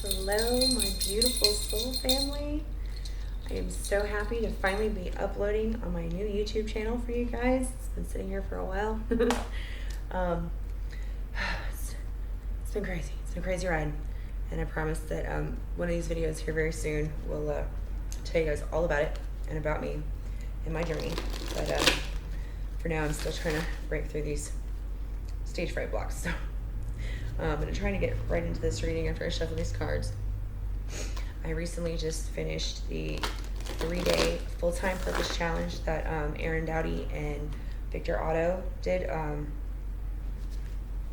Hello, my beautiful soul family. I am so happy to finally be uploading on my new YouTube channel for you guys. It's been sitting here for a while. It's been crazy. It's been a crazy ride. And I promise that one of these videos here very soon will tell you guys all about it and about me and my journey. But for now, I'm still trying to break through these stage fright blocks. So I'm trying to get right into this reading after I shuffle these cards. I recently just finished the 3-day full-time purpose challenge that Aaron Dowdy and Victor Otto did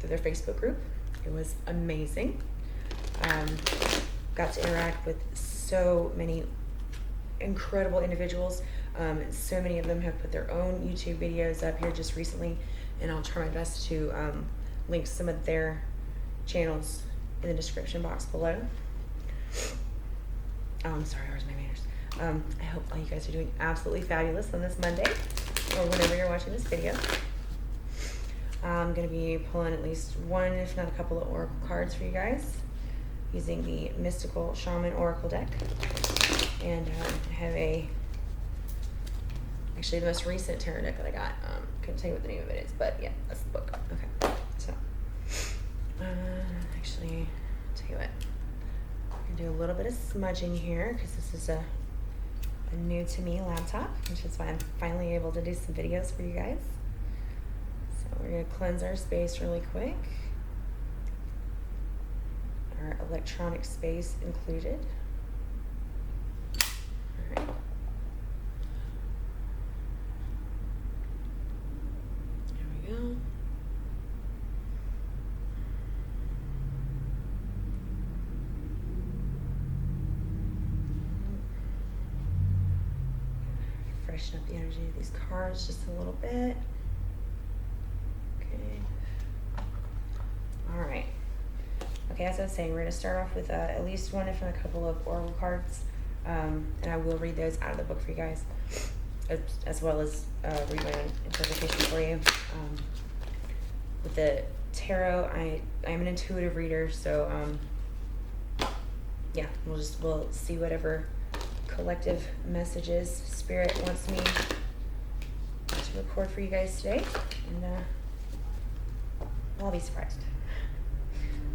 through their Facebook group. It was amazing. Got to interact with so many incredible individuals. So many of them have put their own YouTube videos up here just recently, and I'll try my best to link some of their channels in the description box below. Sorry, where's my manners? I hope all you guys are doing absolutely fabulous on this Monday, or whenever you're watching this video. I'm going to be pulling at least one, if not a couple of oracle cards for you guys, using the Mystical Shaman Oracle deck. And I have actually the most recent tarot deck that I got. Couldn't tell you what the name of it is, but yeah, that's the book. Okay, so actually, I'll tell you what, I'm gonna do a little bit of smudging here because this is a new to me laptop, which is why I'm finally able to do some videos for you guys. So we're gonna cleanse our space really quick, our electronic space included. All right. There we go. Freshen up the energy of these cards just a little bit. Okay. All right. Okay, as I was saying, we're going to start off with at least one, if not a couple of oracle cards, and I will read those out of the book for you guys, as well as read my own interpretation for you. With the tarot, I'm an intuitive reader, so yeah, we'll see whatever collective messages Spirit wants me to record for you guys today, and I'll be surprised.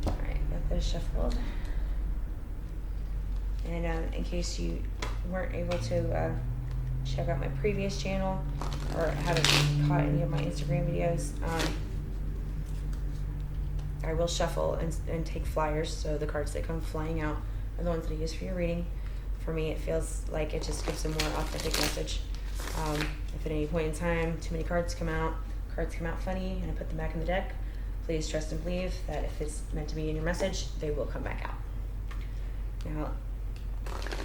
All right, got those shuffled. And in case you weren't able to check out my previous channel or haven't caught any of my Instagram videos, I will shuffle and take flyers, so the cards that come flying out are the ones that I use for your reading. For me, it feels like it just gives a more authentic message. If at any point in time too many cards come out funny, and I put them back in the deck, please trust and believe that if it's meant to be in your message, they will come back out. Now,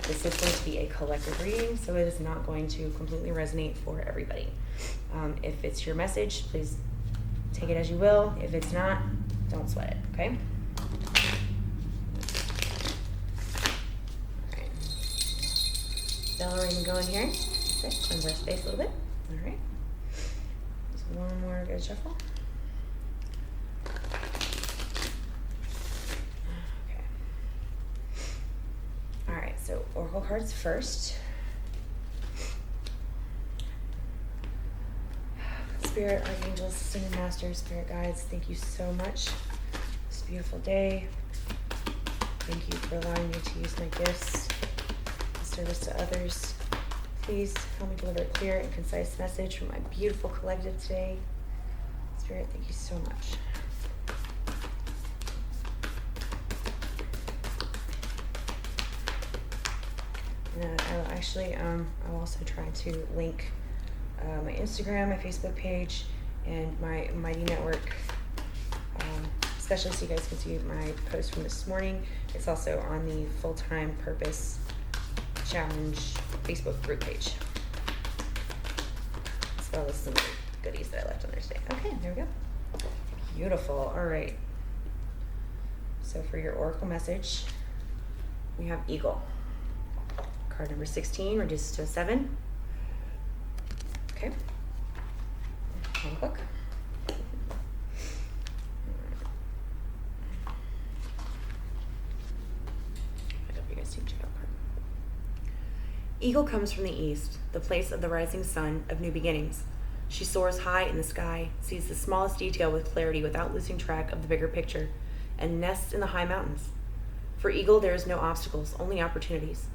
this is going to be a collective reading, so it is not going to completely resonate for everybody. If it's your message, please take it as you will. If it's not, don't sweat it, okay? Bell ring going here. Okay, cleanse our space a little bit. All right. Just one more good shuffle. Okay. All right, so oracle cards first. Spirit, archangels, singing masters, spirit guides, thank you so much. This beautiful day. Thank you for allowing me to use my gifts, service to others. Please help me deliver a clear and concise message from my beautiful collective today. Spirit, thank you so much. And I'll actually, I'll also try to link my Instagram, my Facebook page, and my Mighty Network, especially so you guys can see my post from this morning. It's also on the Full-Time Purpose Challenge Facebook group page, as well as some goodies that I left on there today. Okay, there we go. Beautiful. All right. So for your oracle message, we have Eagle. Card number 16 reduces to a 7. Okay. One book. Eagle comes from the east, the place of the rising sun, of new beginnings. She soars high in the sky, sees the smallest detail with clarity without losing track of the bigger picture, and nests in the high mountains. For Eagle, there is no obstacles, only opportunities.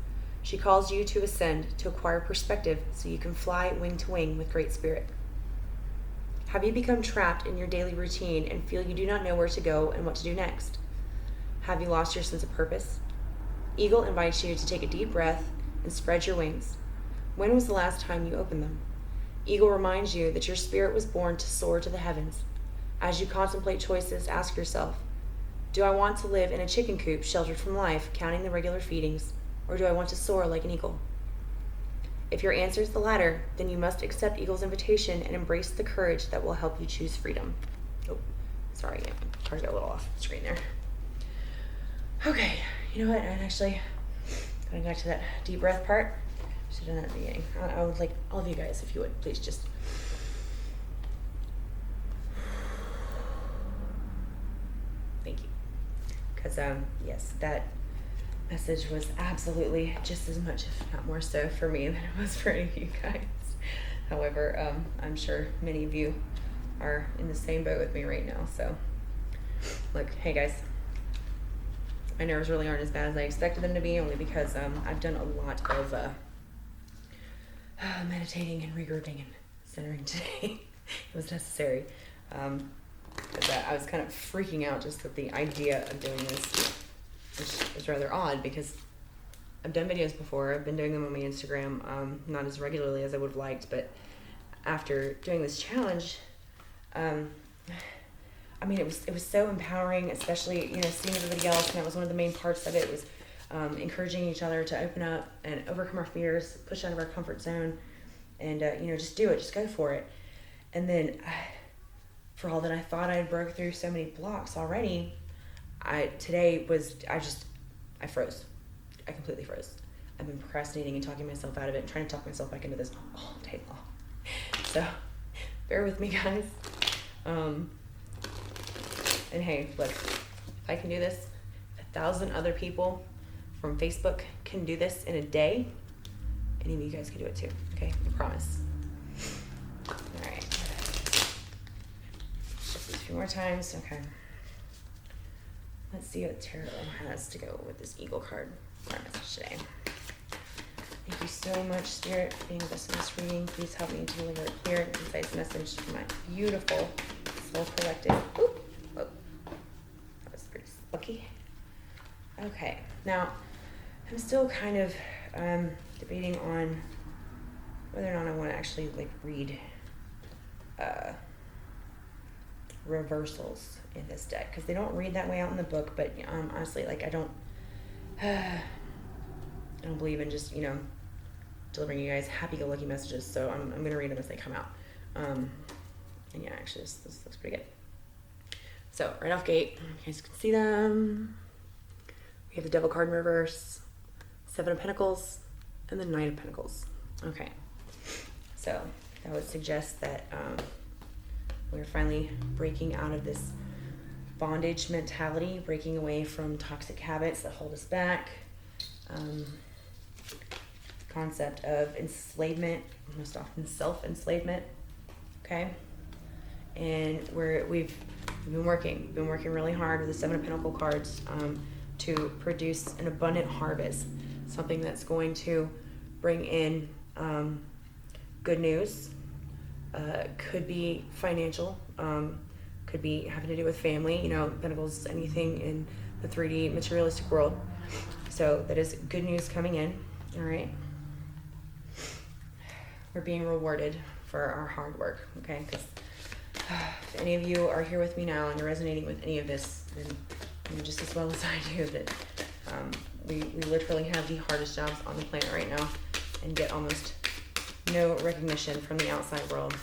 She calls you to ascend, to acquire perspective, so you can fly wing to wing with great spirit. Have you become trapped in your daily routine and feel you do not know where to go and what to do next? Have you lost your sense of purpose? Eagle invites you to take a deep breath and spread your wings. When was the last time you opened them? Eagle reminds you that your spirit was born to soar to the heavens. As you contemplate choices, ask yourself, do I want to live in a chicken coop sheltered from life, counting the regular feedings, or do I want to soar like an eagle? If your answer is the latter, then you must accept Eagle's invitation and embrace the courage that will help you choose freedom. Oh, sorry, card got a little off the screen there. Okay, you know what? And actually, going back to that deep breath part, I should have done that at the beginning. I would like all of you guys, if you would, please just. Thank you. Because, yes, that message was absolutely just as much, if not more so, for me than it was for any of you guys. However, I'm sure many of you are in the same boat with me right now. So, look, hey guys, my nerves really aren't as bad as I expected them to be, only because I've done a lot of meditating and regrouping and centering today. It was necessary. I was kind of freaking out just at the idea of doing this, which is rather odd because I've done videos before. I've been doing them on my Instagram, not as regularly as I would have liked, but after doing this challenge, I mean, it was so empowering, especially, seeing everybody else, and that was one of the main parts of it, was encouraging each other to open up and overcome our fears, push out of our comfort zone, and, just do it, just go for it. And then, for all that I thought I broke through so many blocks already, I froze. I completely froze. I've been procrastinating and talking myself out of it and trying to talk myself back into this all day long. So, bear with me, guys. And hey, look, if I can do this, 1,000 other people from Facebook can do this in a day. Any of you guys can do it too, okay? I promise. All right. Just a few more times, okay. Let's see what Tarot has to go with this Eagle card for our message today. Thank you so much, Spirit, for being with us in this reading. Please help me to deliver a clear and concise message to my beautiful soul collective. Ooh, whoa. That was pretty lucky. Okay, now I'm still kind of debating on whether or not I want to actually read reversals in this deck, because they don't read that way out in the book, but honestly, I don't believe in just delivering you guys happy-go-lucky messages, so I'm gonna read them as they come out. And yeah, actually this looks pretty good. So right off gate, you guys can see them. We have the Devil card in reverse, Seven of Pentacles, and the Knight of Pentacles. Okay, so that would suggest that we're finally breaking out of this bondage mentality, breaking away from toxic habits that hold us back. Concept of enslavement, most often self-enslavement, okay? And we've been working really hard with the Seven of Pentacles cards to produce an abundant harvest, something that's going to bring in good news. Could be financial, could be having to do with family, Pentacles, anything in the 3D materialistic world. So that is good news coming in, all right? We're being rewarded for our hard work, okay? Because if any of you are here with me now and you're resonating with any of this, then just as well as I do, that we literally have the hardest jobs on the planet right now and get almost no recognition from the outside world,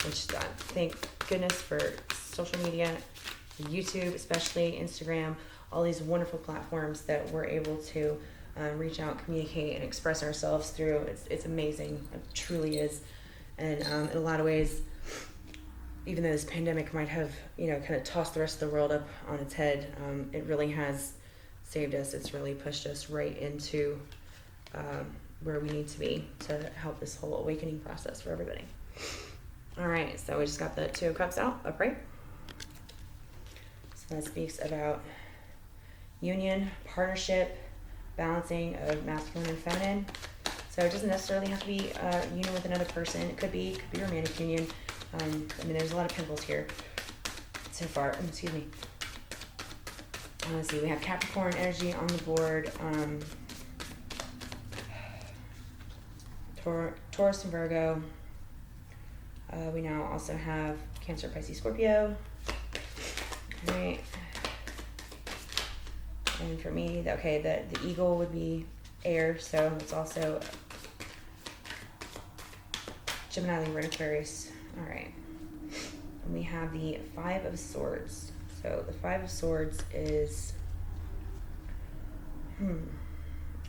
which thank goodness for social media, YouTube, especially Instagram, all these wonderful platforms that we're able to reach out, communicate, and express ourselves through. It's amazing. It truly is. And in a lot of ways, even though this pandemic might have, kind of tossed the rest of the world up on its head, it really has saved us. It's really pushed us right into where we need to be to help this whole awakening process for everybody. All right, so we just got the Two of Cups out, upright. So that speaks about union, partnership, balancing of masculine and feminine. So it doesn't necessarily have to be union with another person. It could be romantic union. I mean, there's a lot of Pentacles here so far. Excuse me. Let's see, we have Capricorn energy on the board. Taurus and Virgo. We now also have Cancer, Pisces, Scorpio. All right. And for me, the eagle would be air, so it's also Gemini, Libra, and Aquarius. All right. And we have the Five of Swords. So the Five of Swords is, all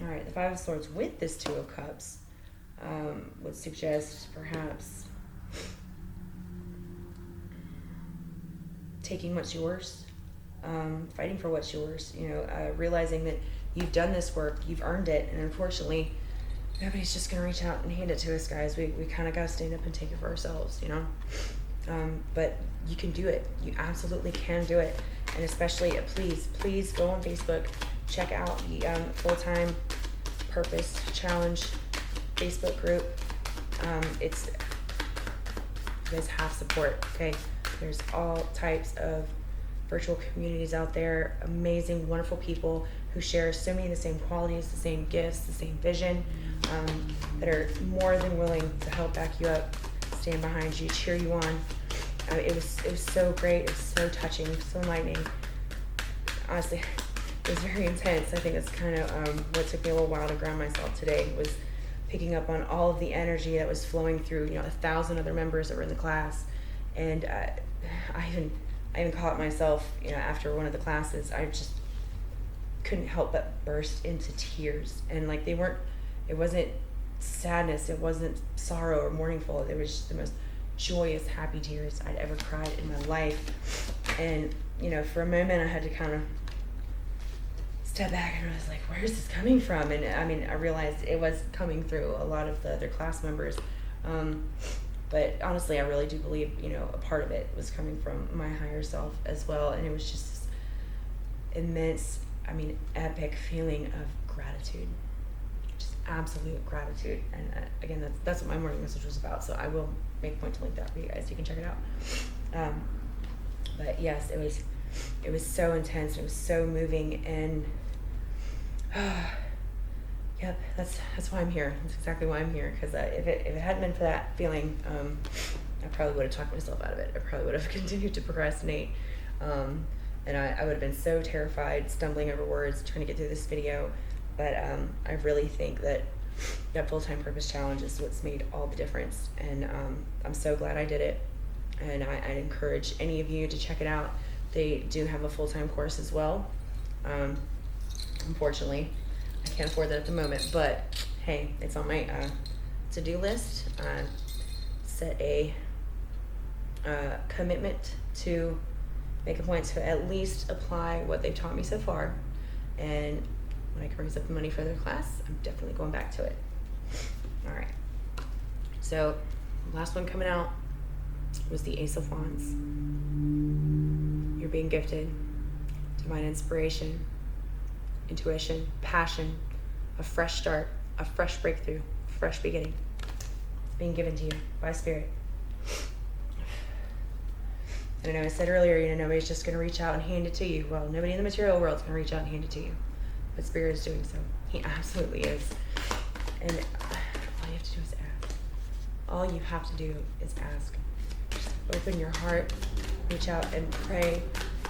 right, the Five of Swords with this Two of Cups would suggest perhaps taking what's yours, fighting for what's yours, realizing that you've done this work, you've earned it, and unfortunately, nobody's just going to reach out and hand it to us, guys. We kind of got to stand up and take it for ourselves, but you can do it. You absolutely can do it. And especially, please go on Facebook, check out the Full-Time Purpose Challenge Facebook group. You guys have support, okay? There's all types of virtual communities out there, amazing, wonderful people who share so many of the same qualities, the same gifts, the same vision, that are more than willing to help back you up, stand behind you, cheer you on. It was so great, it was so touching, so enlightening. Honestly, it was very intense. I think it's kind of what took me a little while to ground myself today, was picking up on all of the energy that was flowing through, 1,000 other members that were in the class. And I even caught myself, after one of the classes, I just couldn't help but burst into tears. And it wasn't sadness, it wasn't sorrow or mourningful. It was just the most joyous, happy tears I'd ever cried in my life. And, for a moment I had to kind of step back and I was like, where's this coming from? And I realized it was coming through a lot of the other class members. But honestly, I really do believe, a part of it was coming from my higher self as well. And it was just this immense, epic feeling of gratitude, just absolute gratitude. And again, that's what my morning message was about. So I will make a point to link that for you guys. You can check it out. But yes, it was so intense. It was so moving. And yep, that's why I'm here. That's exactly why I'm here. Because if it hadn't been for that feeling, I probably would have talked myself out of it. I probably would have continued to procrastinate. And I would have been so terrified, stumbling over words, trying to get through this video. But I really think that Full-Time Purpose Challenge is what's made all the difference. And I'm so glad I did it. And I encourage any of you to check it out. They do have a full-time course as well. Unfortunately, I can't afford that at the moment, but hey, it's on my to-do list. Set a commitment to make a point to at least apply what they've taught me so far. And when I can raise up the money for their class, I'm definitely going back to it. All right. So last one coming out was the Ace of Wands. You're being gifted divine inspiration, intuition, passion, a fresh start, a fresh breakthrough, fresh beginning. It's being given to you by Spirit. And I know I said earlier, nobody's just going to reach out and hand it to you. Well, nobody in the material world is going to reach out and hand it to you. But Spirit is doing so. He absolutely is. And all you have to do is ask. All you have to do is ask. Just open your heart, reach out and pray,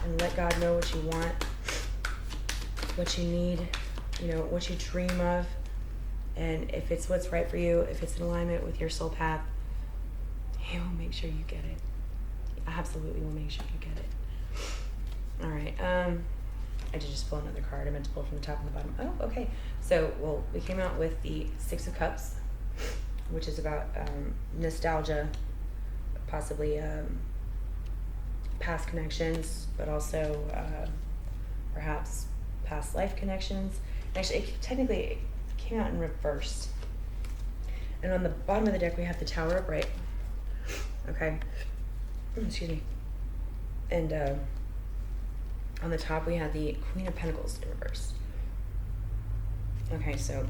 and let God know what you want, what you need, what you dream of. And if it's what's right for you, if it's in alignment with your soul path, He will make sure you get it. He absolutely will make sure you get it. All right. I did just pull another card. I meant to pull from the top and the bottom. Oh, okay. So, we came out with the Six of Cups, which is about nostalgia, possibly past connections, but also perhaps past life connections. Actually, it came out in reverse. And on the bottom of the deck, we have the Tower upright. Okay. Excuse me. And on the top, we have the Queen of Pentacles in reverse. Okay, so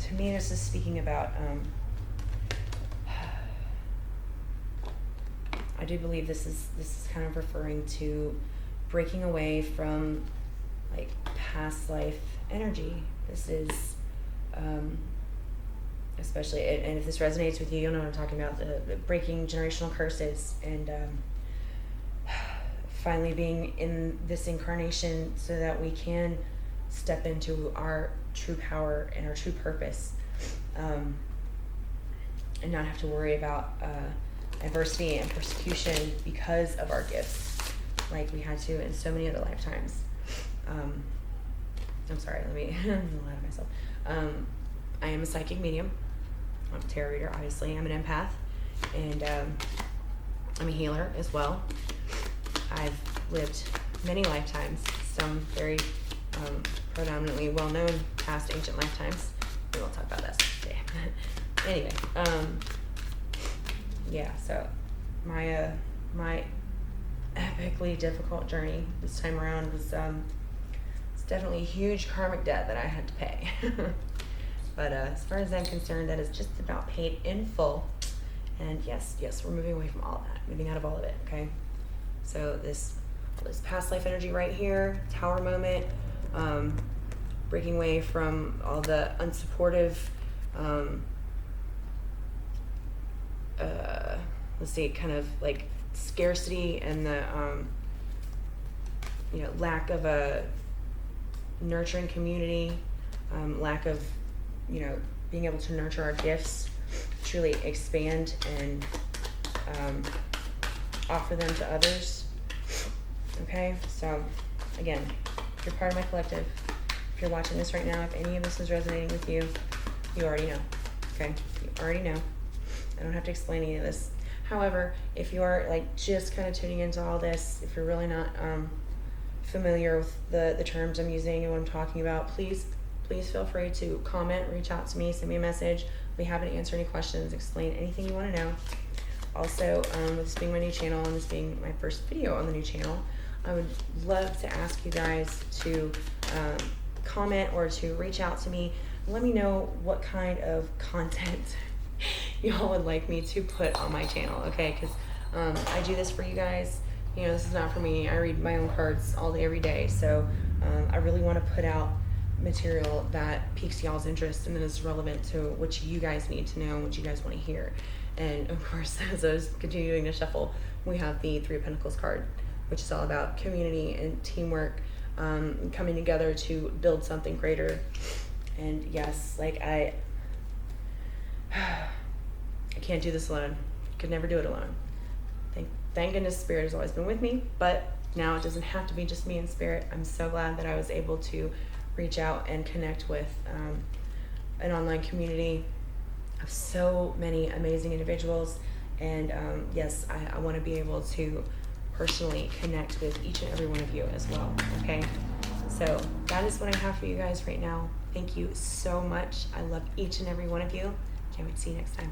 to me, this is speaking about, I do believe this is kind of referring to breaking away from like past life energy. This is, especially, and if this resonates with you, you'll know what I'm talking about, the breaking generational curses and finally being in this incarnation so that we can step into our true power and our true purpose, and not have to worry about adversity and persecution because of our gifts like we had to in so many other lifetimes. I'm sorry, let me lie to myself. I am a psychic medium. I'm a tarot reader, obviously. I'm an empath, and I'm a healer as well. I've lived many lifetimes, some very predominantly well-known past ancient lifetimes. We won't talk about that today. Anyway, yeah, so my epically difficult journey this time around was it's definitely a huge karmic debt that I had to pay. But as far as I'm concerned, that is just about paid in full. And yes, we're moving away from all of that, moving out of all of it, okay? So this past life energy right here, Tower moment, breaking away from all the unsupportive, let's see, kind of like scarcity and the, lack of a nurturing community, lack of, being able to nurture our gifts, truly expand and offer them to others. Okay, so again, if you're part of my collective, if you're watching this right now, if any of this is resonating with you, you already know. Okay, you already know. I don't have to explain any of this. However, if you are like just kind of tuning into all this, if you're really not familiar with the terms I'm using and what I'm talking about, please feel free to comment, reach out to me, send me a message. I'll be happy to answer any questions, explain anything you want to know. Also, with this being my new channel and this being my first video on the new channel, I would love to ask you guys to comment or to reach out to me. Let me know what kind of content y'all would like me to put on my channel, okay? Because I do this for you guys. This is not for me. I read my own cards all day, every day. So I really want to put out material that piques y'all's interest and that is relevant to what you guys need to know, what you guys want to hear. And of course, as I was continuing to shuffle, we have the Three of Pentacles card, which is all about community and teamwork, coming together to build something greater. And yes, like I can't do this alone. Could never do it alone. Thank goodness Spirit has always been with me, but now it doesn't have to be just me and Spirit. I'm so glad that I was able to reach out and connect with an online community of so many amazing individuals. And yes, I want to be able to personally connect with each and every one of you as well, okay? So that is what I have for you guys right now. Thank you so much. I love each and every one of you. Can't wait to see you next time.